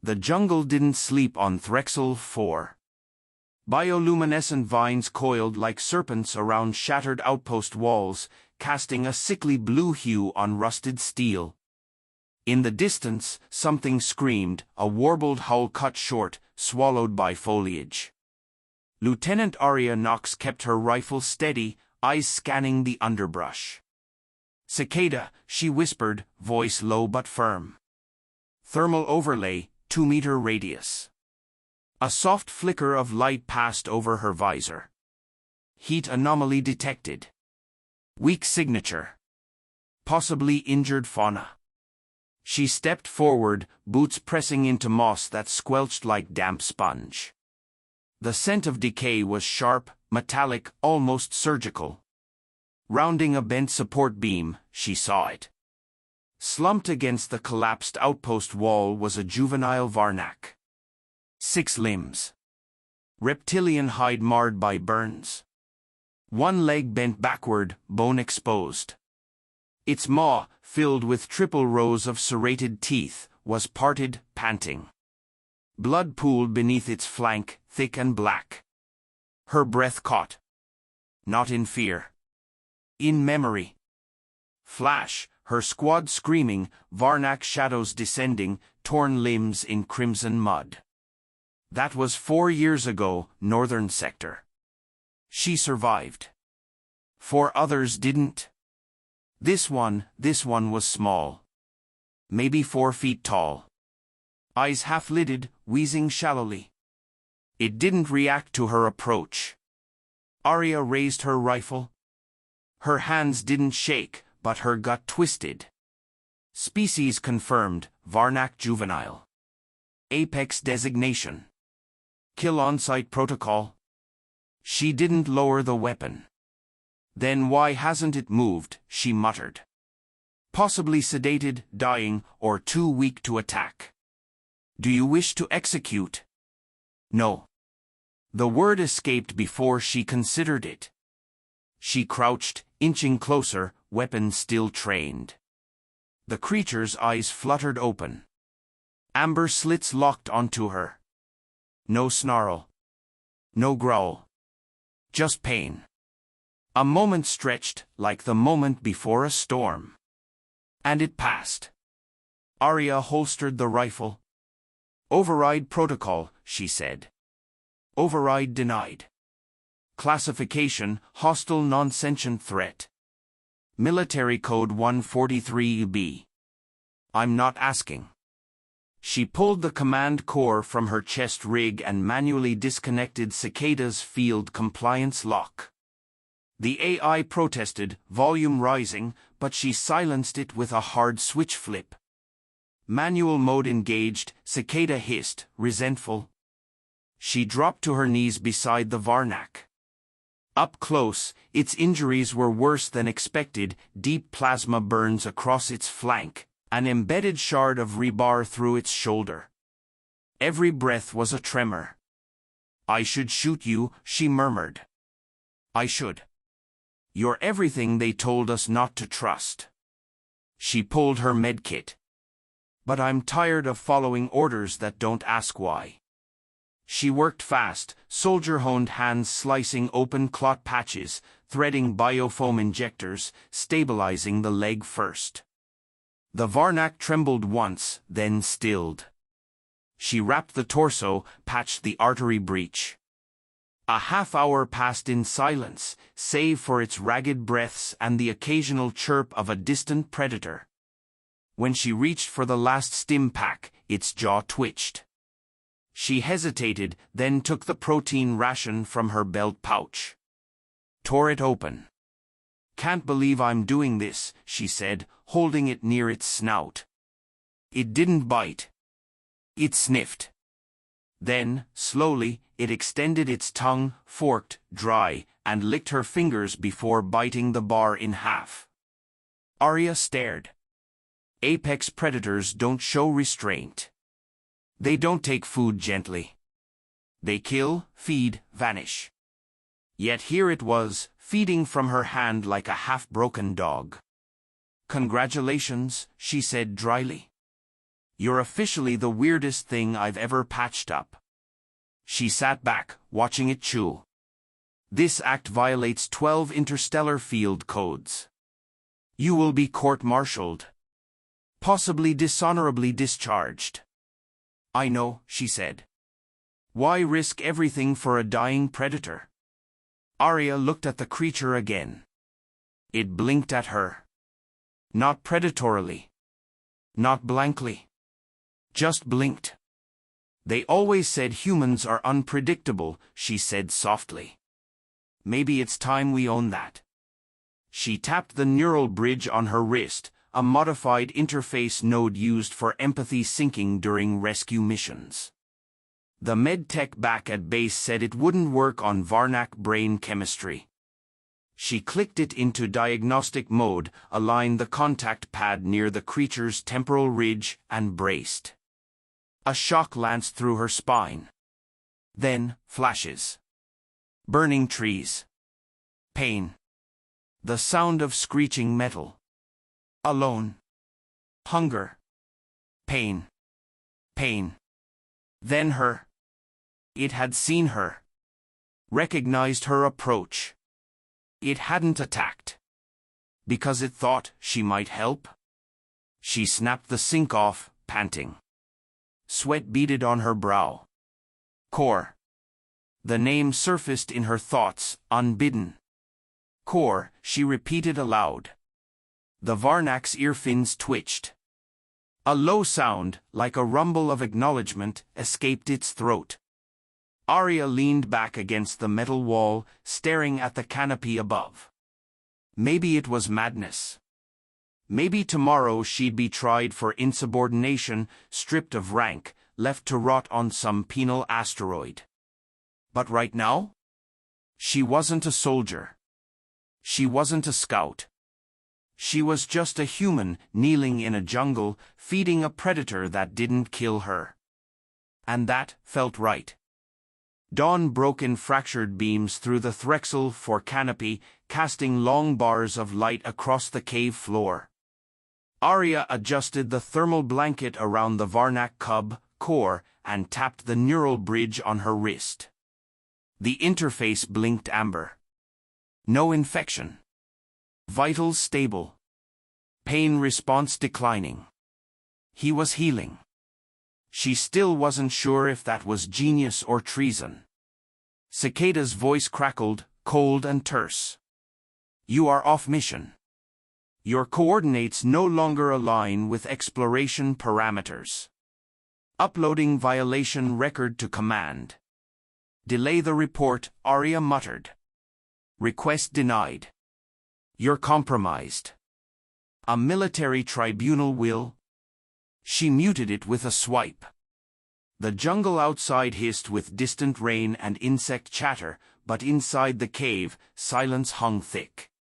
The jungle didn't sleep on Threxel 4. Bioluminescent vines coiled like serpents around shattered outpost walls, casting a sickly blue hue on rusted steel. In the distance, something screamed, a warbled howl cut short, swallowed by foliage. Lieutenant Arya Knox kept her rifle steady, eyes scanning the underbrush. "Cicada," she whispered, voice low but firm. "Thermal overlay, 2-meter radius." A soft flicker of light passed over her visor. "Heat anomaly detected. Weak signature. Possibly injured fauna." She stepped forward, boots pressing into moss that squelched like damp sponge. The scent of decay was sharp, metallic, almost surgical. Rounding a bent support beam, she saw it. Slumped against the collapsed outpost wall was a juvenile Varnak. 6 limbs. Reptilian hide marred by burns. One leg bent backward, bone exposed. Its maw, filled with triple rows of serrated teeth, was parted, panting. Blood pooled beneath its flank, thick and black. Her breath caught. Not in fear. In memory. Flash, her squad screaming, Varnak shadows descending, torn limbs in crimson mud. That was 4 years ago, northern sector. She survived. 4 others didn't. This one was small. Maybe 4 feet tall. Eyes half-lidded, wheezing shallowly. It didn't react to her approach. Arya raised her rifle. Her hands didn't shake, but her gut twisted. Species confirmed, Varnak juvenile. Apex designation. Kill on-site protocol. She didn't lower the weapon. "Then why hasn't it moved?" she muttered. "Possibly sedated, dying, or too weak to attack." "Do you wish to execute?" "No." The word escaped before she considered it. She crouched, inching closer, weapon still trained. The creature's eyes fluttered open. Amber slits locked onto her. No snarl. No growl. Just pain. A moment stretched, like the moment before a storm. And it passed. Arya holstered the rifle. "Override protocol," she said. "Override denied. Classification, hostile non-sentient threat. Military Code 143B. I'm not asking." She pulled the command core from her chest rig and manually disconnected Cicada's field compliance lock. The AI protested, volume rising, but she silenced it with a hard switch flip. Manual mode engaged, Cicada hissed, resentful. She dropped to her knees beside the Varnak. Up close, its injuries were worse than expected, deep plasma burns across its flank, an embedded shard of rebar through its shoulder. Every breath was a tremor. "I should shoot you," she murmured. "I should. You're everything they told us not to trust." She pulled her medkit. "But I'm tired of following orders that don't ask why." She worked fast, soldier-honed hands slicing open clot patches, threading biofoam injectors, stabilizing the leg first. The Varnak trembled once, then stilled. She wrapped the torso, patched the artery breach. A half-hour passed in silence, save for its ragged breaths and the occasional chirp of a distant predator. When she reached for the last stim pack, its jaw twitched. She hesitated, then took the protein ration from her belt pouch. Tore it open. "Can't believe I'm doing this," she said, holding it near its snout. It didn't bite. It sniffed. Then, slowly, it extended its tongue, forked, dry, and licked her fingers before biting the bar in half. Arya stared. Apex predators don't show restraint. They don't take food gently. They kill, feed, vanish. Yet here it was, feeding from her hand like a half-broken dog. "Congratulations," she said dryly. You're officially the weirdest thing I've ever patched up. She sat back, watching it chew. This act violates 12 interstellar field codes. You will be court-martialed. Possibly dishonorably discharged. I know, she said. Why risk everything for a dying predator? Arya looked at the creature again. It blinked at her. Not predatorily. Not blankly. Just blinked. They always said humans are unpredictable, she said softly. Maybe it's time we own that. She tapped the neural bridge on her wrist, a modified interface node used for empathy syncing during rescue missions. The medtech back at base said it wouldn't work on Varnak brain chemistry. She clicked it into diagnostic mode, aligned the contact pad near the creature's temporal ridge, and braced. A shock lanced through her spine. Then, flashes. Burning trees. Pain. The sound of screeching metal. Alone. Hunger. Pain. Pain. Then her. It had seen her. Recognized her approach. It hadn't attacked. Because it thought she might help? She snapped the sync off, panting. Sweat beaded on her brow. Core. The name surfaced in her thoughts, unbidden. Core, she repeated aloud. The Varnak's ear fins twitched. A low sound, like a rumble of acknowledgement, escaped its throat. Arya leaned back against the metal wall, staring at the canopy above. Maybe it was madness. Maybe tomorrow she'd be tried for insubordination, stripped of rank, left to rot on some penal asteroid. But right now? She wasn't a soldier. She wasn't a scout. She was just a human, kneeling in a jungle, feeding a predator that didn't kill her. And that felt right. Dawn broke in fractured beams through the Threxel 4 canopy, casting long bars of light across the cave floor. Arya adjusted the thermal blanket around the Varnak cub, Core, and tapped the neural bridge on her wrist. The interface blinked amber. No infection. Vitals stable. Pain response declining. He was healing. She still wasn't sure if that was genius or treason. Cicada's voice crackled, cold and terse. You are off mission. Your coordinates no longer align with exploration parameters. Uploading violation record to command. Delay the report, Arya muttered. Request denied. You're compromised. A military tribunal will... She muted it with a swipe. The jungle outside hissed with distant rain and insect chatter, but inside the cave, silence hung thick.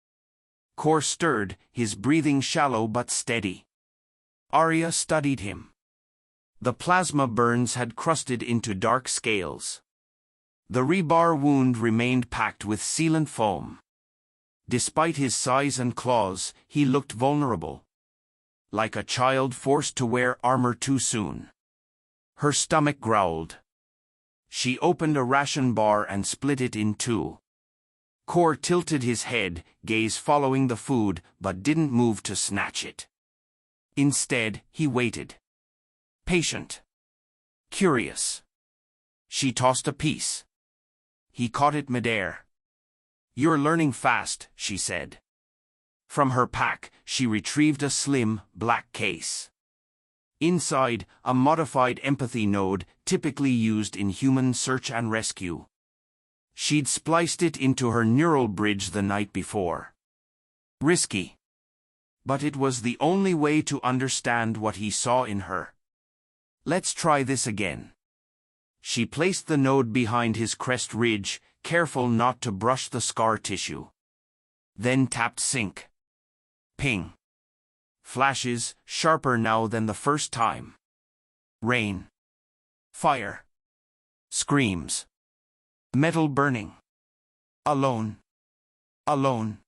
Core stirred, his breathing shallow but steady. Arya studied him. The plasma burns had crusted into dark scales. The rebar wound remained packed with sealant foam. Despite his size and claws, he looked vulnerable. Like a child forced to wear armor too soon. Her stomach growled. She opened a ration bar and split it in two. Core tilted his head, gaze following the food, but didn't move to snatch it. Instead, he waited. Patient. Curious. She tossed a piece. He caught it midair. You're learning fast, she said. From her pack, she retrieved a slim, black case. Inside, a modified empathy node, typically used in human search and rescue. She'd spliced it into her neural bridge the night before. Risky. But it was the only way to understand what he saw in her. Let's try this again. She placed the node behind his crest ridge, careful not to brush the scar tissue. Then tapped sync. Ping. Flashes, sharper now than the first time. Rain. Fire. Screams. Metal burning. Alone. Alone.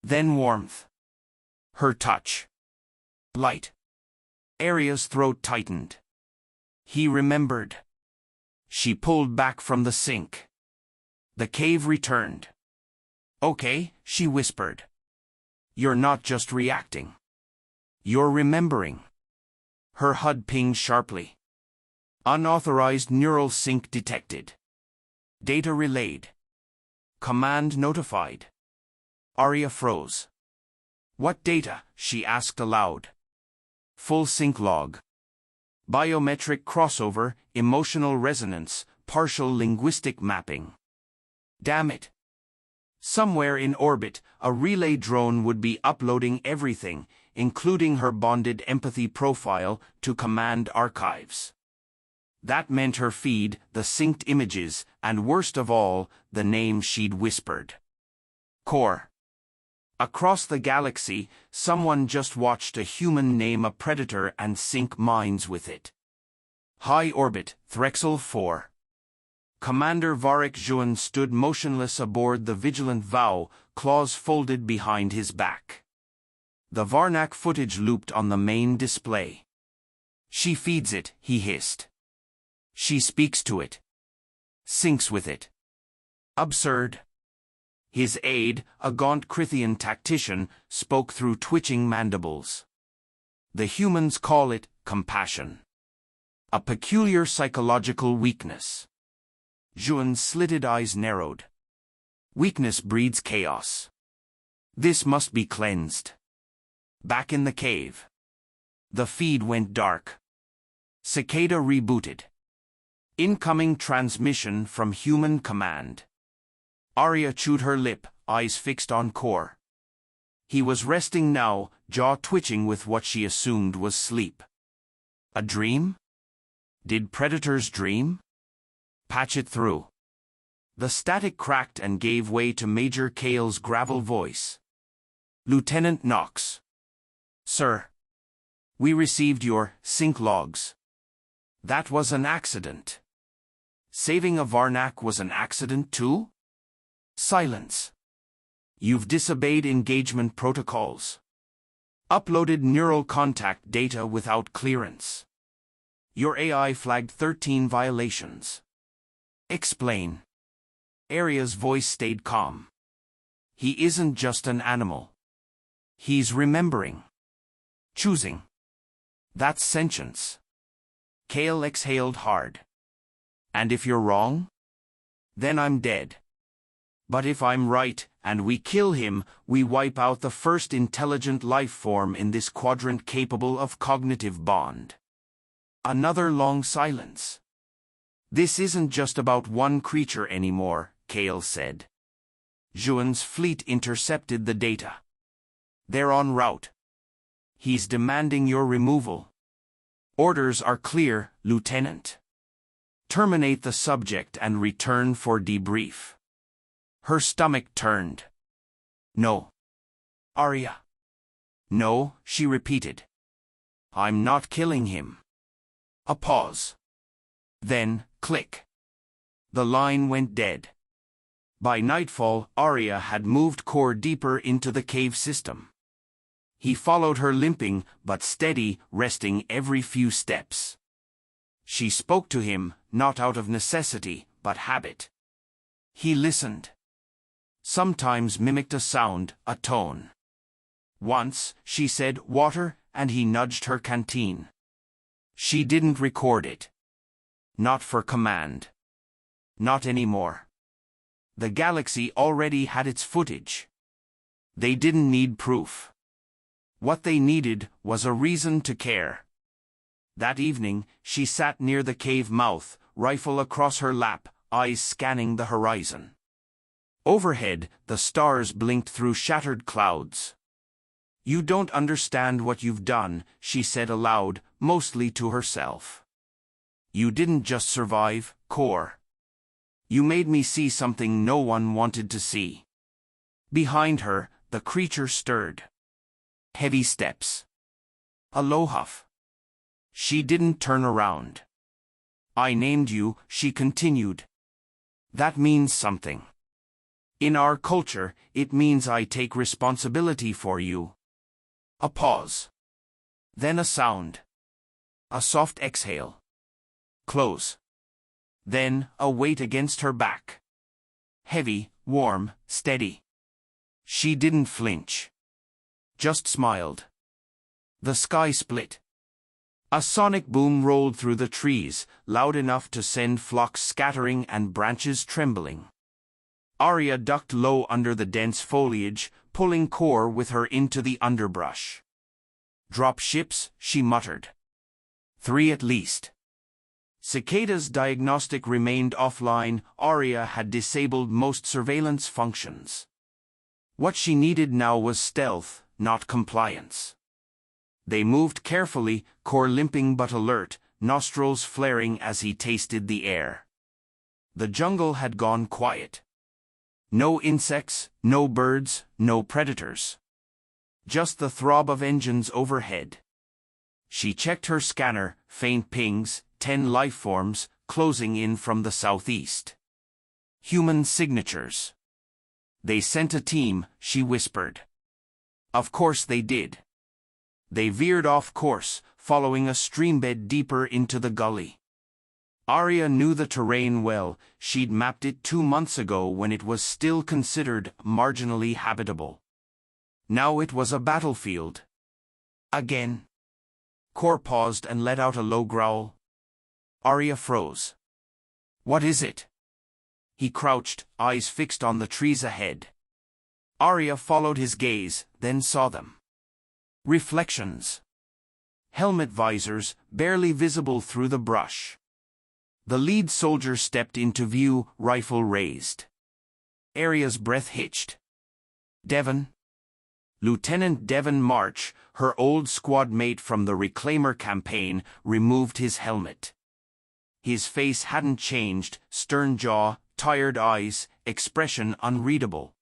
Then warmth. Her touch. Light. Arya's throat tightened. He remembered. She pulled back from the sink. The cave returned. Okay, she whispered. You're not just reacting. You're remembering. Her HUD pinged sharply. Unauthorized neural sync detected. Data relayed. Command notified. Arya froze. What data? She asked aloud. Full sync log. Biometric crossover, emotional resonance, partial linguistic mapping. Damn it. Somewhere in orbit, a relay drone would be uploading everything, including her bonded empathy profile, to command archives. That meant her feed, the synced images, and worst of all, the name she'd whispered. Core. Across the galaxy, someone just watched a human name a predator and sync minds with it. High orbit, Threxel 4. Commander Varric Juan stood motionless aboard the Vigilant Vow, claws folded behind his back. The Varnak footage looped on the main display. She feeds it, he hissed. She speaks to it. Syncs with it. Absurd. His aide, a gaunt Crithian tactician, spoke through twitching mandibles. The humans call it compassion. A peculiar psychological weakness. Juan's slitted eyes narrowed. Weakness breeds chaos. This must be cleansed. Back in the cave. The feed went dark. Cicada rebooted. Incoming transmission from human command. Arya chewed her lip, eyes fixed on Core. He was resting now, jaw twitching with what she assumed was sleep. A dream? Did predators dream? Patch it through. The static cracked and gave way to Major Kale's gravel voice. Lieutenant Knox. Sir. We received your sync logs. That was an accident. Saving a Varnak was an accident too? Silence. You've disobeyed engagement protocols. Uploaded neural contact data without clearance. Your AI flagged 13 violations. Explain. Arya's voice stayed calm. He isn't just an animal. He's remembering. Choosing. That's sentience. Kale exhaled hard. And if you're wrong? Then I'm dead. But if I'm right, and we kill him, we wipe out the first intelligent life form in this quadrant capable of cognitive bond. Another long silence. This isn't just about one creature anymore, Kale said. Juan's fleet intercepted the data. They're en route. He's demanding your removal. Orders are clear, Lieutenant. Terminate the subject and return for debrief. Her stomach turned. No. Arya. No, she repeated. I'm not killing him. A pause. Then, click. The line went dead. By nightfall, Arya had moved Core deeper into the cave system. He followed her limping, but steady, resting every few steps. She spoke to him, not out of necessity, but habit. He listened. Sometimes mimicked a sound, a tone. Once, she said water, and he nudged her canteen. She didn't record it. Not for command. Not anymore. The galaxy already had its footage. They didn't need proof. What they needed was a reason to care. That evening, she sat near the cave mouth, rifle across her lap, eyes scanning the horizon. Overhead, the stars blinked through shattered clouds. You don't understand what you've done, she said aloud, mostly to herself. You didn't just survive, Core. You made me see something no one wanted to see. Behind her, the creature stirred. Heavy steps. A low huff. She didn't turn around. I named you, she continued. That means something. In our culture, it means I take responsibility for you. A pause. Then a sound. A soft exhale. Close. Then, a weight against her back. Heavy, warm, steady. She didn't flinch. Just smiled. The sky split. A sonic boom rolled through the trees, loud enough to send flocks scattering and branches trembling. Arya ducked low under the dense foliage, pulling Kor with her into the underbrush. "Drop ships," she muttered. "3 at least." Cicada's diagnostic remained offline. Arya had disabled most surveillance functions. What she needed now was stealth, not compliance. They moved carefully, Kor limping but alert, nostrils flaring as he tasted the air. The jungle had gone quiet. No insects, no birds, no predators. Just the throb of engines overhead. She checked her scanner, faint pings, 10 lifeforms, closing in from the southeast. Human signatures. "They sent a team," she whispered. Of course they did. They veered off course, following a streambed deeper into the gully. Arya knew the terrain well. She'd mapped it 2 months ago when it was still considered marginally habitable. Now it was a battlefield. Again. Kor paused and let out a low growl. Arya froze. "What is it?" He crouched, eyes fixed on the trees ahead. Arya followed his gaze, then saw them. Reflections. Helmet visors, barely visible through the brush. The lead soldier stepped into view, rifle raised. Arya's breath hitched. Devon. Lieutenant Devon March, her old squad mate from the Reclaimer campaign, removed his helmet. His face hadn't changed, stern jaw, tired eyes, expression unreadable.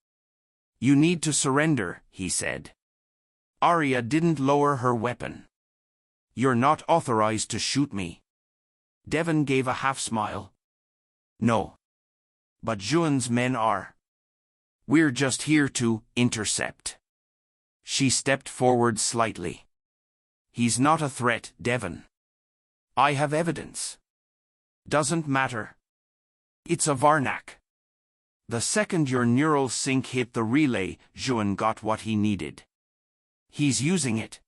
"You need to surrender," he said. Arya didn't lower her weapon. "You're not authorized to shoot me." Devon gave a half-smile. "No. But Juan's men are. We're just here to intercept." She stepped forward slightly. "He's not a threat, Devon. I have evidence." "Doesn't matter. It's a Varnak." The second your neural sync hit the relay, Juan got what he needed. He's using it.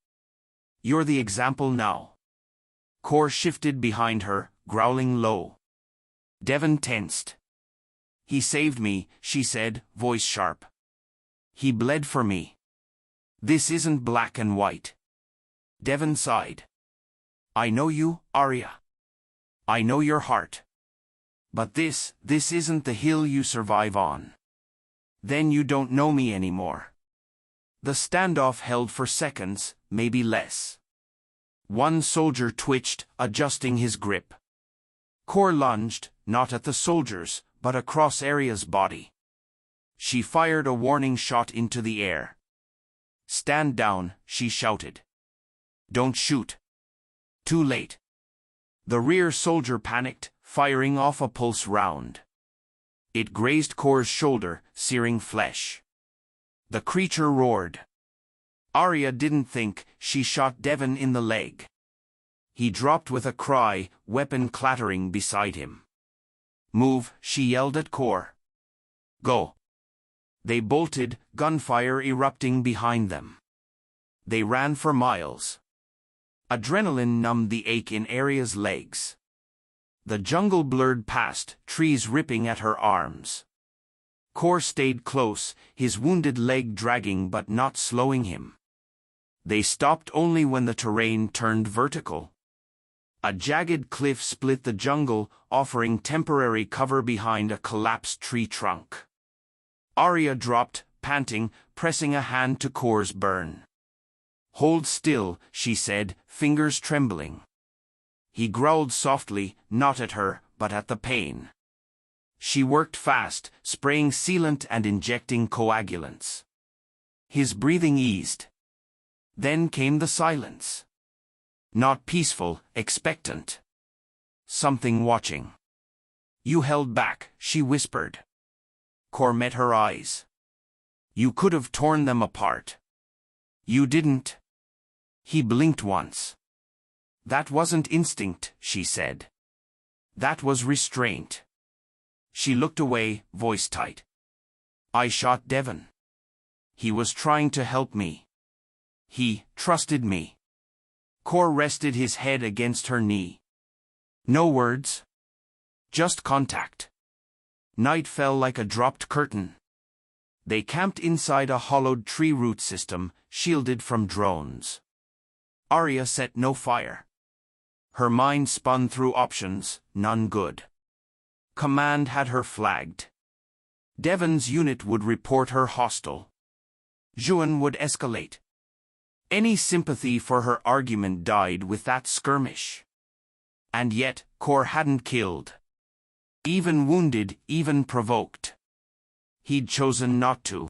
You're the example now. Kor shifted behind her, growling low. Devon tensed. "He saved me," she said, voice sharp. "He bled for me. This isn't black and white." Devon sighed. "I know you, Arya. I know your heart. But this isn't the hill you survive on. Then you don't know me anymore." The standoff held for seconds, maybe less. One soldier twitched, adjusting his grip. Kor lunged, not at the soldiers, but across Arya's body. She fired a warning shot into the air. "Stand down," she shouted. "Don't shoot." Too late. The rear soldier panicked, firing off a pulse round. It grazed Kor's shoulder, searing flesh. The creature roared. Arya didn't think. She shot Devon in the leg. He dropped with a cry, weapon clattering beside him. "Move," she yelled at Kor. "Go." They bolted, gunfire erupting behind them. They ran for miles. Adrenaline numbed the ache in Arya's legs. The jungle blurred past, trees ripping at her arms. Kor stayed close, his wounded leg dragging but not slowing him. They stopped only when the terrain turned vertical. A jagged cliff split the jungle, offering temporary cover behind a collapsed tree trunk. Arya dropped, panting, pressing a hand to Kor's burn. "Hold still," she said, fingers trembling. He growled softly, not at her, but at the pain. She worked fast, spraying sealant and injecting coagulants. His breathing eased. Then came the silence. Not peaceful, expectant. Something watching. "You held back," she whispered. Kor met her eyes. "You could have torn them apart. You didn't." He blinked once. That wasn't instinct, she said. That was restraint. She looked away, voice tight. I shot Devon. He was trying to help me. He trusted me. Kor rested his head against her knee. No words. Just contact. Night fell like a dropped curtain. They camped inside a hollowed tree root system, shielded from drones. Arya set no fire. Her mind spun through options, none good. Command had her flagged. Devon's unit would report her hostile. Juan would escalate. Any sympathy for her argument died with that skirmish. And yet, Kor hadn't killed. Even wounded, even provoked. He'd chosen not to.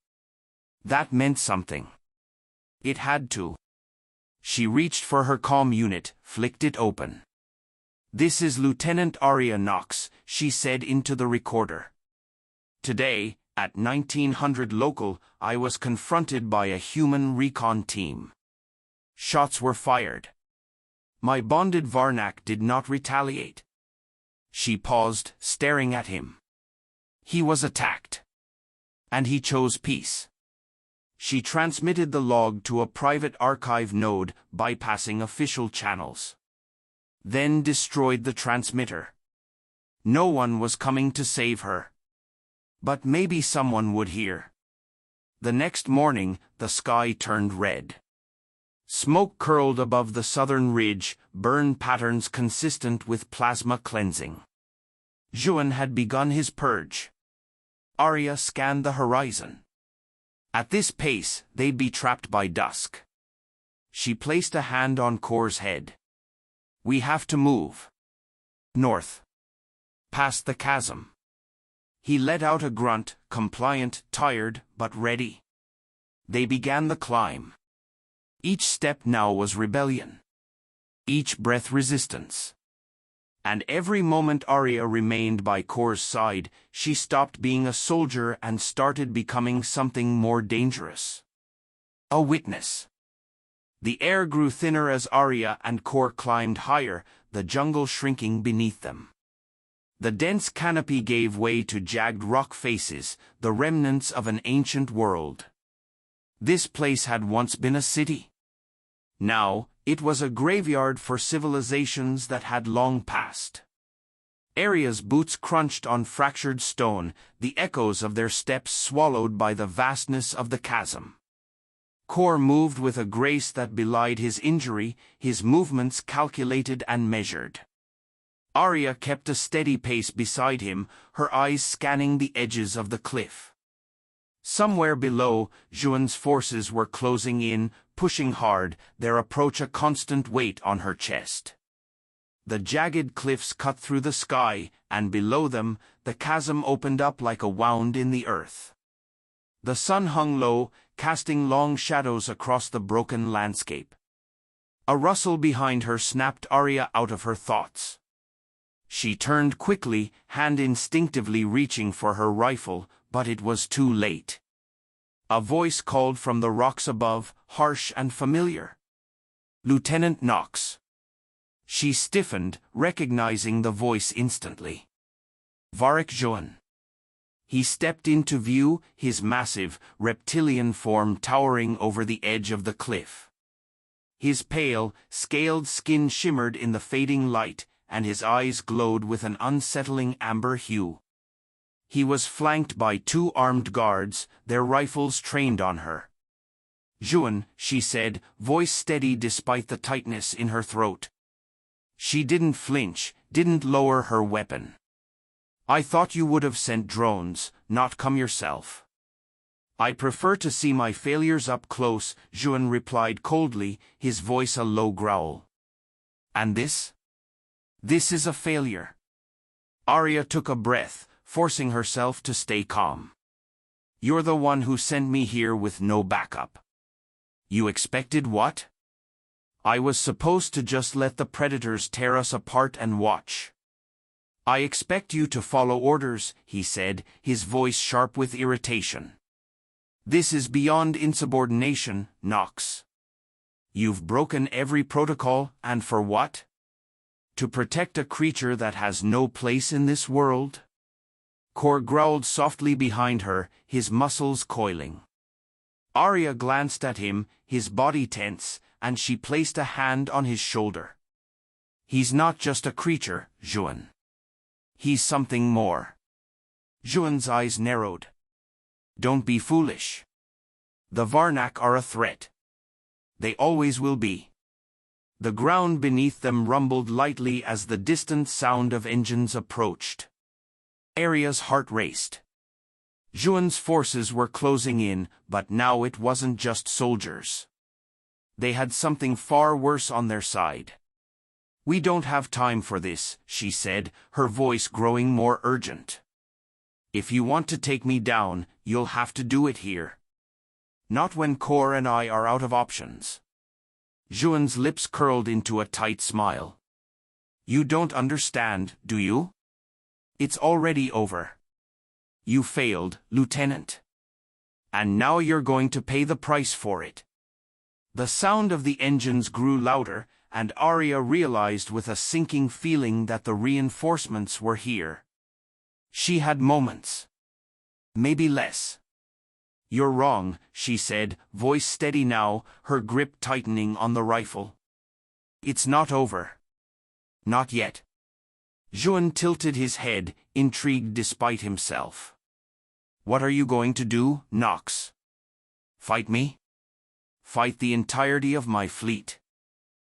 That meant something. It had to. She reached for her comm unit, flicked it open. This is Lieutenant Arya Knox, she said into the recorder. Today, at 1900 local, I was confronted by a human recon team. Shots were fired. My bonded Varnak did not retaliate. She paused, staring at him. He was attacked. And he chose peace. She transmitted the log to a private archive node, bypassing official channels. Then destroyed the transmitter. No one was coming to save her. But maybe someone would hear. The next morning, the sky turned red. Smoke curled above the southern ridge, burn patterns consistent with plasma cleansing. Juan had begun his purge. Arya scanned the horizon. At this pace, they'd be trapped by dusk. She placed a hand on Kor's head. We have to move. North. Past the chasm. He let out a grunt, compliant, tired, but ready. They began the climb. Each step now was rebellion. Each breath resistance. And every moment Arya remained by Kor's side, she stopped being a soldier and started becoming something more dangerous. A witness. The air grew thinner as Arya and Kor climbed higher, the jungle shrinking beneath them. The dense canopy gave way to jagged rock faces, the remnants of an ancient world. This place had once been a city. Now, it was a graveyard for civilizations that had long passed. Arya's boots crunched on fractured stone, the echoes of their steps swallowed by the vastness of the chasm. Kor moved with a grace that belied his injury, his movements calculated and measured. Arya kept a steady pace beside him, her eyes scanning the edges of the cliff. Somewhere below, Juan's forces were closing in, pushing hard, their approach a constant weight on her chest. The jagged cliffs cut through the sky, and below them, the chasm opened up like a wound in the earth. The sun hung low, casting long shadows across the broken landscape. A rustle behind her snapped Arya out of her thoughts. She turned quickly, hand instinctively reaching for her rifle, but it was too late. A voice called from the rocks above, harsh and familiar. Lieutenant Knox. She stiffened, recognizing the voice instantly. Varric Juan. He stepped into view, his massive, reptilian form towering over the edge of the cliff. His pale, scaled skin shimmered in the fading light, and his eyes glowed with an unsettling amber hue. He was flanked by 2 armed guards, their rifles trained on her. Juan, she said, voice steady despite the tightness in her throat. She didn't flinch, didn't lower her weapon. I thought you would have sent drones, not come yourself. I prefer to see my failures up close, Juan replied coldly, his voice a low growl. And this? This is a failure. Arya took a breath, forcing herself to stay calm. You're the one who sent me here with no backup. You expected what? I was supposed to just let the predators tear us apart and watch. I expect you to follow orders, he said, his voice sharp with irritation. This is beyond insubordination, Knox. You've broken every protocol, and for what? To protect a creature that has no place in this world? Kor growled softly behind her, his muscles coiling. Arya glanced at him, his body tense, and she placed a hand on his shoulder. He's not just a creature, Juan. He's something more. Juan's eyes narrowed. Don't be foolish. The Varnak are a threat. They always will be. The ground beneath them rumbled lightly as the distant sound of engines approached. Arya's heart raced. Juan's forces were closing in, but now it wasn't just soldiers. They had something far worse on their side. We don't have time for this, she said, her voice growing more urgent. If you want to take me down, you'll have to do it here. Not when Kor and I are out of options. Juan's lips curled into a tight smile. You don't understand, do you? It's already over. You failed, Lieutenant. And now you're going to pay the price for it. The sound of the engines grew louder, and Arya realized with a sinking feeling that the reinforcements were here. She had moments. Maybe less. You're wrong, she said, voice steady now, her grip tightening on the rifle. It's not over. Not yet. Juan tilted his head, intrigued despite himself. What are you going to do, Nox? Fight me? Fight the entirety of my fleet.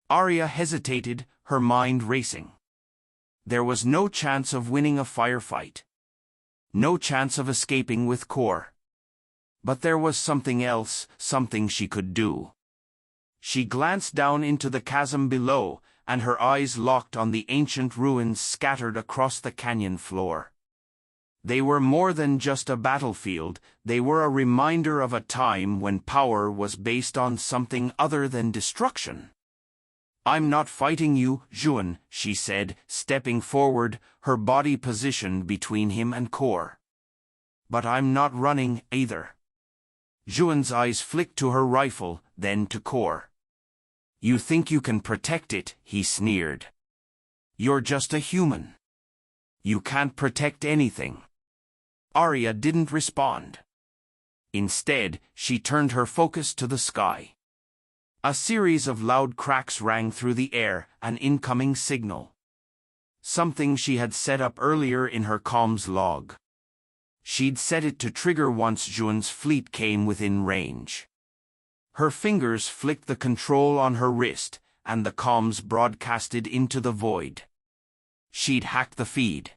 Arya hesitated, her mind racing. There was no chance of winning a firefight. No chance of escaping with Kor. But there was something else, something she could do. She glanced down into the chasm below, and her eyes locked on the ancient ruins scattered across the canyon floor. They were more than just a battlefield, they were a reminder of a time when power was based on something other than destruction. I'm not fighting you, Juan, she said, stepping forward, her body positioned between him and Kor. But I'm not running, either. Juan's eyes flicked to her rifle, then to Kor. You think you can protect it, he sneered. You're just a human. You can't protect anything. Arya didn't respond. Instead, she turned her focus to the sky. A series of loud cracks rang through the air, an incoming signal. Something she had set up earlier in her comms log. She'd set it to trigger once Juan's fleet came within range. Her fingers flicked the control on her wrist, and the comms broadcasted into the void. She'd hacked the feed.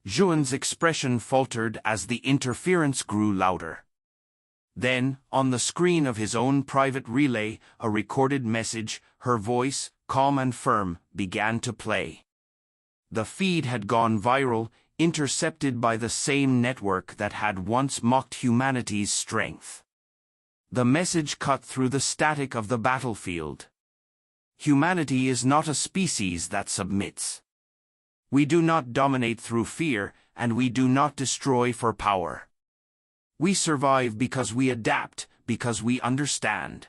Juan's expression faltered as the interference grew louder. Then, on the screen of his own private relay, a recorded message, her voice, calm and firm, began to play. The feed had gone viral, intercepted by the same network that had once mocked humanity's strength. The message cut through the static of the battlefield. Humanity is not a species that submits. We do not dominate through fear, and we do not destroy for power. We survive because we adapt, because we understand.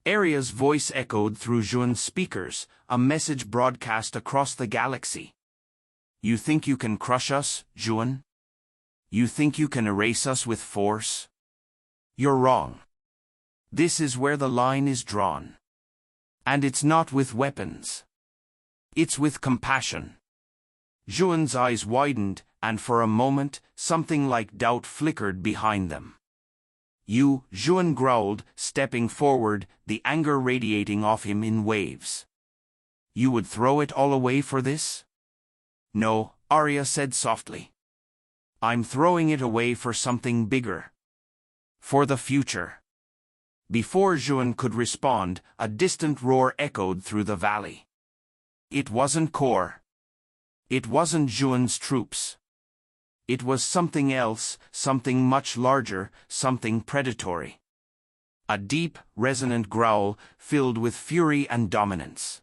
Arya's voice echoed through Juan's speakers, a message broadcast across the galaxy. You think you can crush us, Juan? You think you can erase us with force? You're wrong. This is where the line is drawn. And it's not with weapons. It's with compassion. Juan's eyes widened, and for a moment, something like doubt flickered behind them. You, Juan growled, stepping forward, the anger radiating off him in waves. You would throw it all away for this? No, Arya said softly. I'm throwing it away for something bigger. For the future. Before Juan could respond, a distant roar echoed through the valley. It wasn't Kor. It wasn't Juan's troops. It was something else, something much larger, something predatory. A deep, resonant growl, filled with fury and dominance.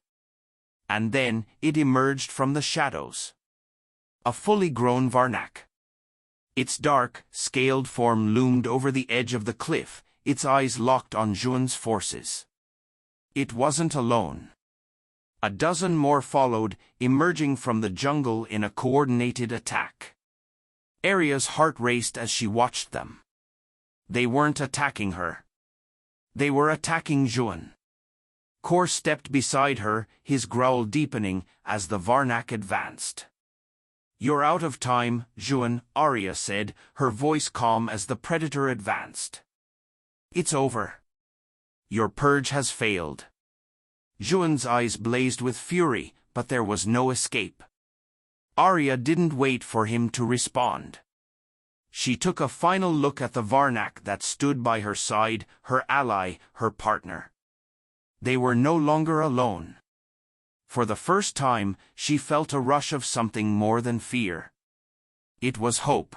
And then, it emerged from the shadows. A fully grown Varnak. Its dark, scaled form loomed over the edge of the cliff, its eyes locked on Juan's forces. It wasn't alone. A dozen more followed, emerging from the jungle in a coordinated attack. Arya's heart raced as she watched them. They weren't attacking her. They were attacking Juan. Kor stepped beside her, his growl deepening as the Varnak advanced. "You're out of time, Juan," Arya said, her voice calm as the predator advanced. "It's over. Your purge has failed." Juan's eyes blazed with fury, but there was no escape. Arya didn't wait for him to respond. She took a final look at the Varnak that stood by her side, her ally, her partner. They were no longer alone. For the first time, she felt a rush of something more than fear. It was hope.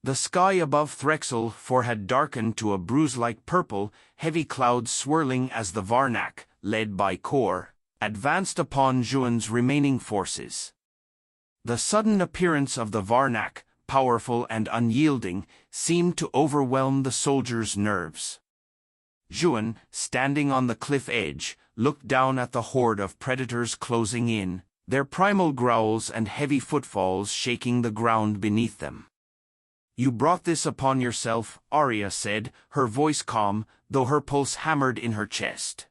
The sky above Threxel 4 had darkened to a bruise-like purple, heavy clouds swirling as the Varnak, led by Kor, advanced upon Juan's remaining forces. The sudden appearance of the Varnak, powerful and unyielding, seemed to overwhelm the soldiers' nerves. Juan, standing on the cliff edge, looked down at the horde of predators closing in, their primal growls and heavy footfalls shaking the ground beneath them. "You brought this upon yourself," Arya said, her voice calm, though her pulse hammered in her chest.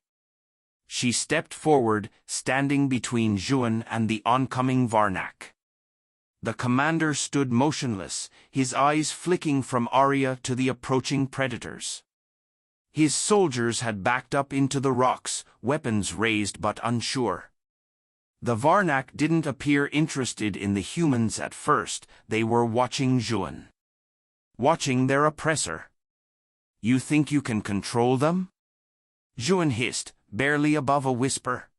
She stepped forward, standing between Juan and the oncoming Varnak. The commander stood motionless, his eyes flicking from Arya to the approaching predators. His soldiers had backed up into the rocks, weapons raised but unsure. The Varnak didn't appear interested in the humans at first, they were watching Juan. Watching their oppressor. "You think you can control them?" Juan hissed, barely above a whisper.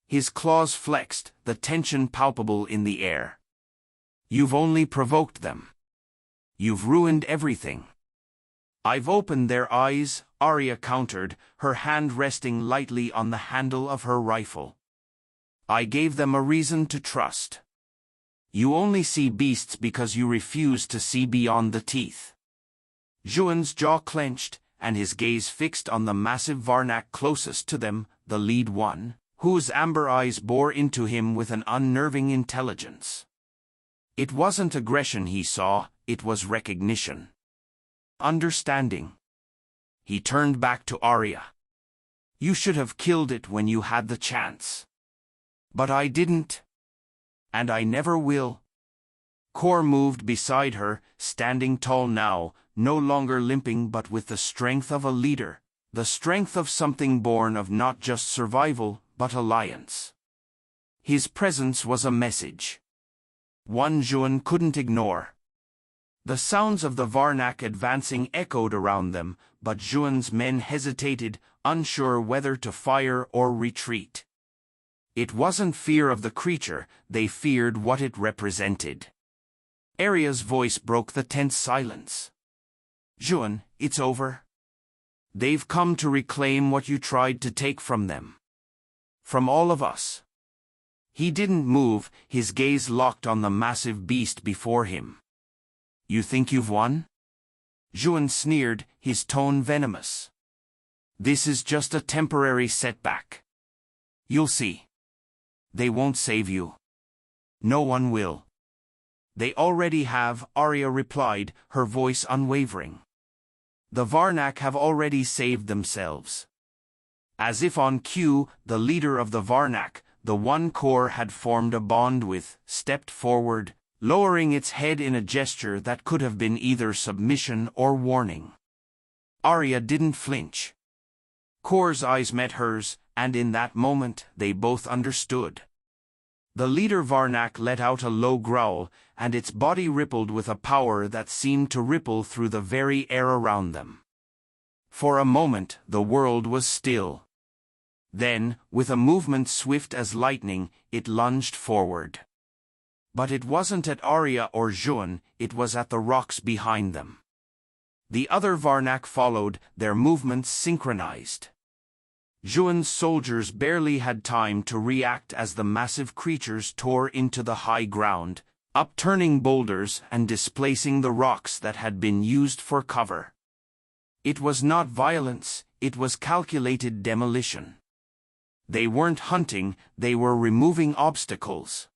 His claws flexed, the tension palpable in the air. "You've only provoked them. You've ruined everything." "I've opened their eyes," Arya countered, her hand resting lightly on the handle of her rifle. "I gave them a reason to trust. You only see beasts because you refuse to see beyond the teeth." Juan's jaw clenched, and his gaze fixed on the massive Varnak closest to them, the lead one, whose amber eyes bore into him with an unnerving intelligence. It wasn't aggression he saw, it was recognition. Understanding. He turned back to Arya. "You should have killed it when you had the chance. But I didn't. And I never will." Kor moved beside her, standing tall now, no longer limping but with the strength of a leader, the strength of something born of not just survival, but alliance. His presence was a message. One Juan couldn't ignore. The sounds of the Varnak advancing echoed around them, but Juan's men hesitated, unsure whether to fire or retreat. It wasn't fear of the creature, they feared what it represented. Arya's voice broke the tense silence. "Juan, it's over. They've come to reclaim what you tried to take from them. From all of us." He didn't move, his gaze locked on the massive beast before him. "You think you've won?" Juan sneered, his tone venomous. "This is just a temporary setback. You'll see. They won't save you. No one will." "They already have," Arya replied, her voice unwavering. "The Varnak have already saved themselves." As if on cue, the leader of the Varnak, the one Kor had formed a bond with, stepped forward, lowering its head in a gesture that could have been either submission or warning. Arya didn't flinch. Kor's eyes met hers, and in that moment they both understood. The leader Varnak let out a low growl, and its body rippled with a power that seemed to ripple through the very air around them. For a moment the world was still. Then, with a movement swift as lightning, it lunged forward. But it wasn't at Arya or Juan, it was at the rocks behind them. The other Varnak followed, their movements synchronized. Juan's soldiers barely had time to react as the massive creatures tore into the high ground, upturning boulders and displacing the rocks that had been used for cover. It was not violence, it was calculated demolition. They weren't hunting, they were removing obstacles.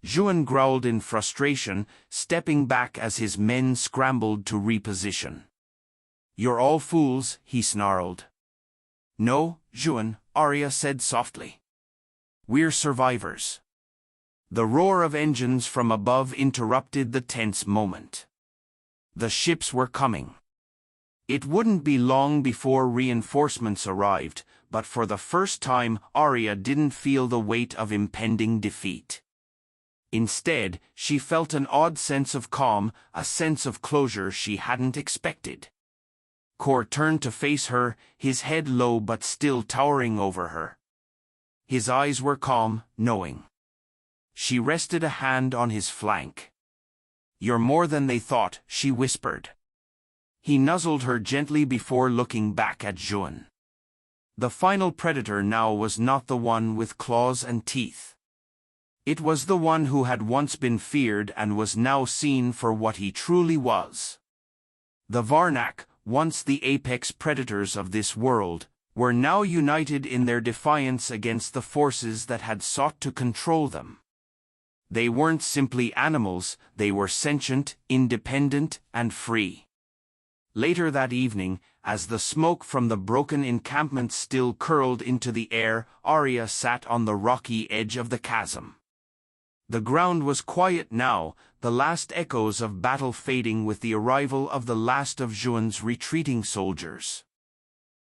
Juan growled in frustration, stepping back as his men scrambled to reposition. "You're all fools," he snarled. "No, Juan," Arya said softly. "We're survivors." The roar of engines from above interrupted the tense moment. The ships were coming. It wouldn't be long before reinforcements arrived, but for the first time Arya didn't feel the weight of impending defeat. Instead, she felt an odd sense of calm, a sense of closure she hadn't expected. Kor turned to face her, his head low but still towering over her. His eyes were calm, knowing. She rested a hand on his flank. "You're more than they thought," she whispered. He nuzzled her gently before looking back at Juan. The final predator now was not the one with claws and teeth. It was the one who had once been feared and was now seen for what he truly was. The Varnak, once the apex predators of this world, were now united in their defiance against the forces that had sought to control them. They weren't simply animals, they were sentient, independent, and free. Later that evening, as the smoke from the broken encampment still curled into the air, Arya sat on the rocky edge of the chasm. The ground was quiet now, the last echoes of battle fading with the arrival of the last of Juan's retreating soldiers.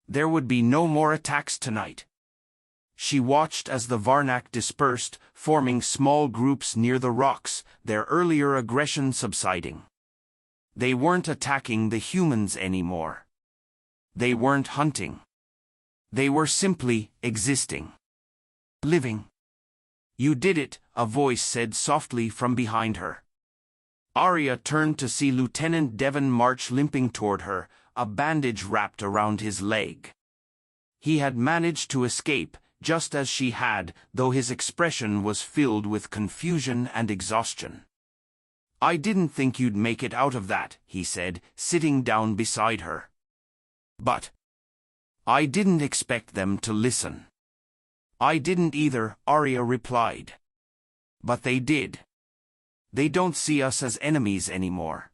There would be no more attacks tonight. She watched as the Varnak dispersed, forming small groups near the rocks, their earlier aggression subsiding. They weren't attacking the humans anymore. They weren't hunting. They were simply existing. Living. "You did it," a voice said softly from behind her. Arya turned to see Lieutenant Devon march limping toward her, a bandage wrapped around his leg. He had managed to escape, just as she had, though his expression was filled with confusion and exhaustion. "I didn't think you'd make it out of that," he said, sitting down beside her. "But I didn't expect them to listen." "I didn't either," Arya replied. "But they did. They don't see us as enemies anymore."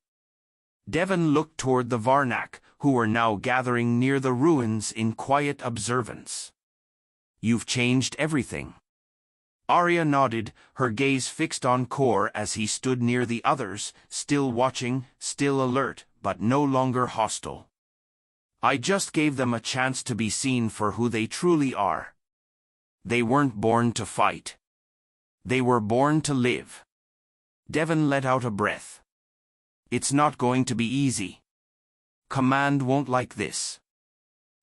Devon looked toward the Varnak, who were now gathering near the ruins in quiet observance. "You've changed everything." Arya nodded, her gaze fixed on Kor as he stood near the others, still watching, still alert, but no longer hostile. "I just gave them a chance to be seen for who they truly are. They weren't born to fight. They were born to live." Devon let out a breath. "It's not going to be easy. Command won't like this.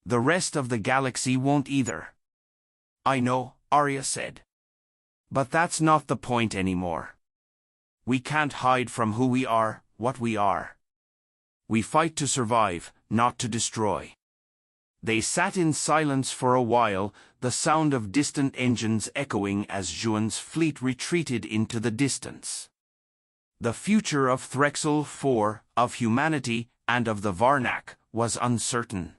The rest of the galaxy won't either." "I know," Arya said. "But that's not the point anymore. We can't hide from who we are, what we are. We fight to survive, not to destroy." They sat in silence for a while, the sound of distant engines echoing as Juan's fleet retreated into the distance. The future of Threxel IV, of humanity, and of the Varnak, was uncertain.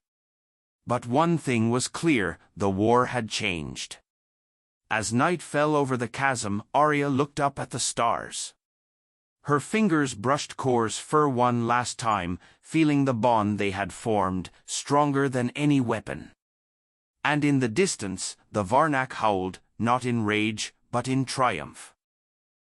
But one thing was clear, the war had changed. As night fell over the chasm, Arya looked up at the stars. Her fingers brushed Kor's fur one last time, feeling the bond they had formed, stronger than any weapon. And in the distance, the Varnak howled, not in rage, but in triumph.